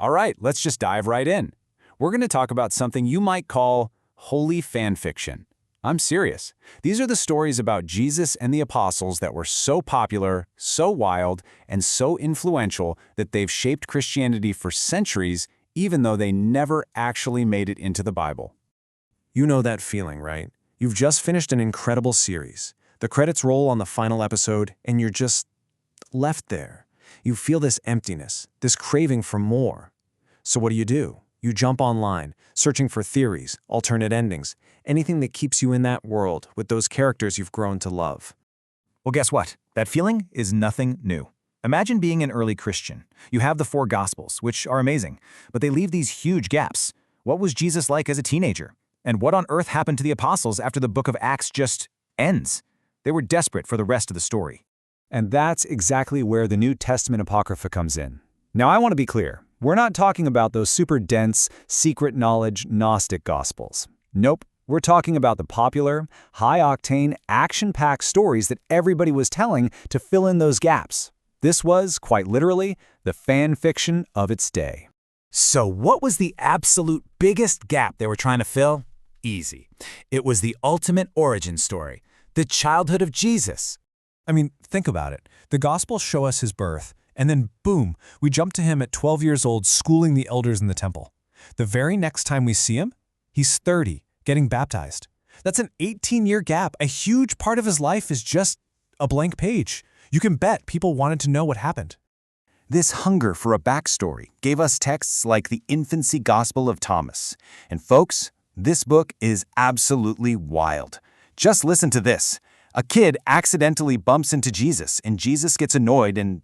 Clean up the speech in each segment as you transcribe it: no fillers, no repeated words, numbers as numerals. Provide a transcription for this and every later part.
All right, let's just dive right in. We're going to talk about something you might call holy fan fiction. I'm serious. These are the stories about Jesus and the apostles that were so popular, so wild, and so influential that they've shaped Christianity for centuries, even though they never actually made it into the Bible. You know that feeling, right? You've just finished an incredible series. The credits roll on the final episode, and you're just left there. You feel this emptiness, this craving for more. So what do? You jump online, searching for theories, alternate endings, anything that keeps you in that world with those characters you've grown to love. Well, guess what? That feeling is nothing new. Imagine being an early Christian. You have the 4 Gospels, which are amazing, but they leave these huge gaps. What was Jesus like as a teenager? And what on earth happened to the apostles after the book of Acts just ends? They were desperate for the rest of the story. And that's exactly where the New Testament Apocrypha comes in. Now, I want to be clear. We're not talking about those super dense, secret knowledge Gnostic Gospels. Nope. We're talking about the popular, high-octane, action-packed stories that everybody was telling to fill in those gaps. This was, quite literally, the fan fiction of its day. So what was the absolute biggest gap they were trying to fill? Easy. It was the ultimate origin story, the childhood of Jesus. I mean, think about it. The Gospels show us his birth, and then boom, we jump to him at 12 years old schooling the elders in the temple. The very next time we see him, he's 30, getting baptized. That's an 18-year gap. A huge part of his life is just a blank page. You can bet people wanted to know what happened. This hunger for a backstory gave us texts like the Infancy Gospel of Thomas. And folks, this book is absolutely wild. Just listen to this. A kid accidentally bumps into Jesus, and Jesus gets annoyed, and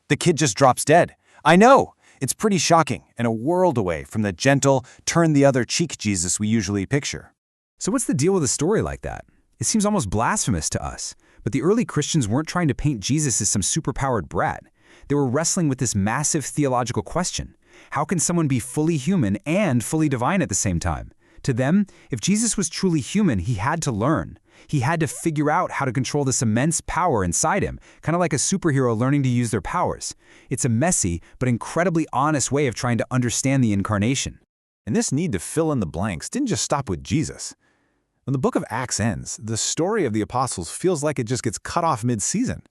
the kid just drops dead. I know, it's pretty shocking, and a world away from the gentle, turn-the-other-cheek Jesus we usually picture. So what's the deal with a story like that? It seems almost blasphemous to us. But the early Christians weren't trying to paint Jesus as some superpowered brat. They were wrestling with this massive theological question. How can someone be fully human and fully divine at the same time? To them, if Jesus was truly human, he had to learn. He had to figure out how to control this immense power inside him, kind of like a superhero learning to use their powers. It's a messy but incredibly honest way of trying to understand the incarnation. And this need to fill in the blanks didn't just stop with Jesus. When the book of Acts ends, the story of the apostles feels like it just gets cut off mid-season.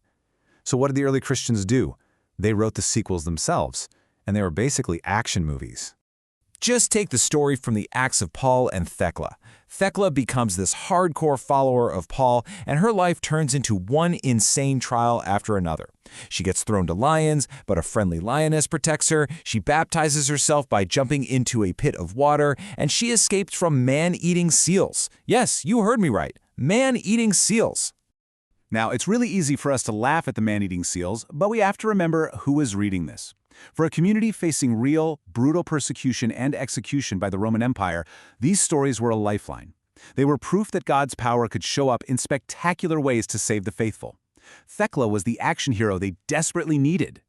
So what did the early Christians do? They wrote the sequels themselves, and they were basically action movies. Just take the story from the Acts of Paul and Thecla. Thecla becomes this hardcore follower of Paul, and her life turns into one insane trial after another. She gets thrown to lions, but a friendly lioness protects her. She baptizes herself by jumping into a pit of water, and she escapes from man-eating seals. Yes, you heard me right. Man-eating seals. Now, it's really easy for us to laugh at the man-eating seals, but we have to remember who is reading this. For a community facing real, brutal persecution and execution by the Roman Empire, these stories were a lifeline. They were proof that God's power could show up in spectacular ways to save the faithful. Thecla was the action hero they desperately needed.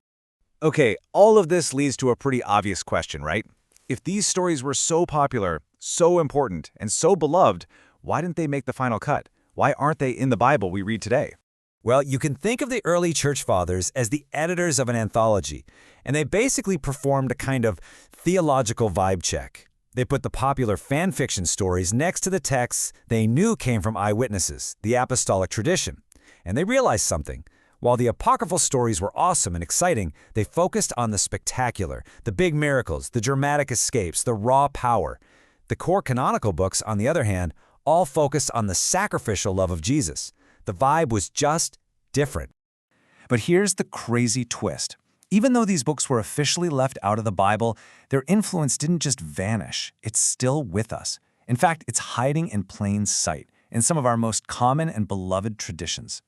Okay, all of this leads to a pretty obvious question, right? If these stories were so popular, so important, and so beloved, why didn't they make the final cut? Why aren't they in the Bible we read today? Well, you can think of the early church fathers as the editors of an anthology, and they basically performed a kind of theological vibe check. They put the popular fan fiction stories next to the texts they knew came from eyewitnesses, the apostolic tradition. And they realized something. While the apocryphal stories were awesome and exciting, they focused on the spectacular, the big miracles, the dramatic escapes, the raw power. The core canonical books, on the other hand, all focused on the sacrificial love of Jesus. The vibe was just different. But here's the crazy twist. Even though these books were officially left out of the Bible, their influence didn't just vanish. It's still with us. In fact, it's hiding in plain sight in some of our most common and beloved traditions.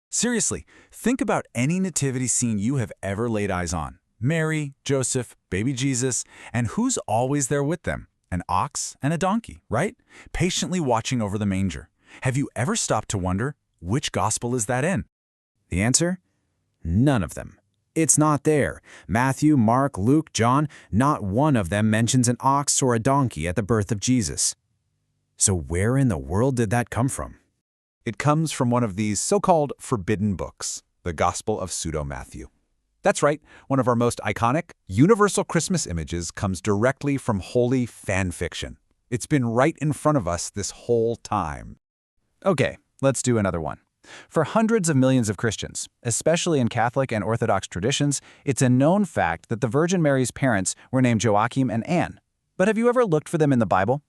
Seriously, think about any nativity scene you have ever laid eyes on. Mary, Joseph, baby Jesus, and who's always there with them? An ox and a donkey, right? Patiently watching over the manger. Have you ever stopped to wonder, which gospel is that in? The answer? None of them. It's not there. Matthew, Mark, Luke, John, not one of them mentions an ox or a donkey at the birth of Jesus. So where in the world did that come from? It comes from one of these so-called forbidden books, the Gospel of Pseudo-Matthew. That's right, one of our most iconic, universal Christmas images comes directly from holy fan fiction. It's been right in front of us this whole time. Okay, let's do another one. For hundreds of millions of Christians, especially in Catholic and Orthodox traditions, it's a known fact that the Virgin Mary's parents were named Joachim and Anne. But have you ever looked for them in the Bible?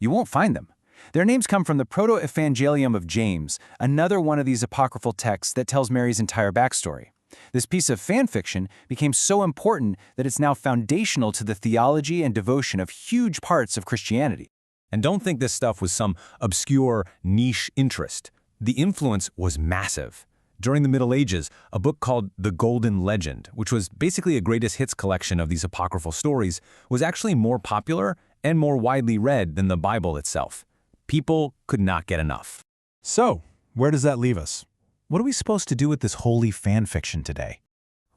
You won't find them. Their names come from the Proto-Evangelium of James, another one of these apocryphal texts that tells Mary's entire backstory. This piece of fan fiction became so important that it's now foundational to the theology and devotion of huge parts of Christianity. And don't think this stuff was some obscure, niche interest. The influence was massive. During the Middle Ages, a book called The Golden Legend, which was basically a greatest hits collection of these apocryphal stories, was actually more popular and more widely read than the Bible itself. People could not get enough. So, where does that leave us? What are we supposed to do with this holy fan fiction today?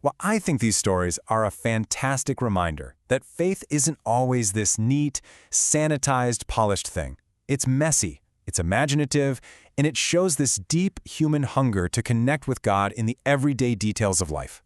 Well, I think these stories are a fantastic reminder that faith isn't always this neat, sanitized, polished thing. It's messy, it's imaginative, and it shows this deep human hunger to connect with God in the everyday details of life.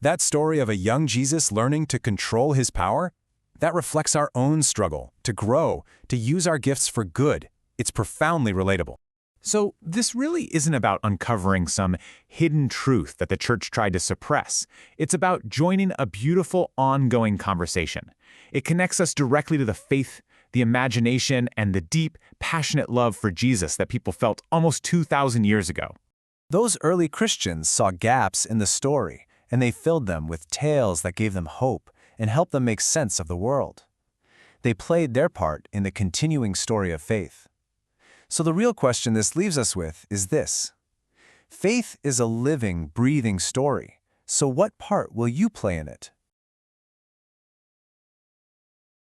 That story of a young Jesus learning to control his power, that reflects our own struggle to grow, to use our gifts for good. It's profoundly relatable. So this really isn't about uncovering some hidden truth that the church tried to suppress. It's about joining a beautiful, ongoing conversation. It connects us directly to the faith, the imagination, and the deep, passionate love for Jesus that people felt almost 2,000 years ago. Those early Christians saw gaps in the story, and they filled them with tales that gave them hope and helped them make sense of the world. They played their part in the continuing story of faith. So the real question this leaves us with is this. Faith is a living, breathing story. So what part will you play in it?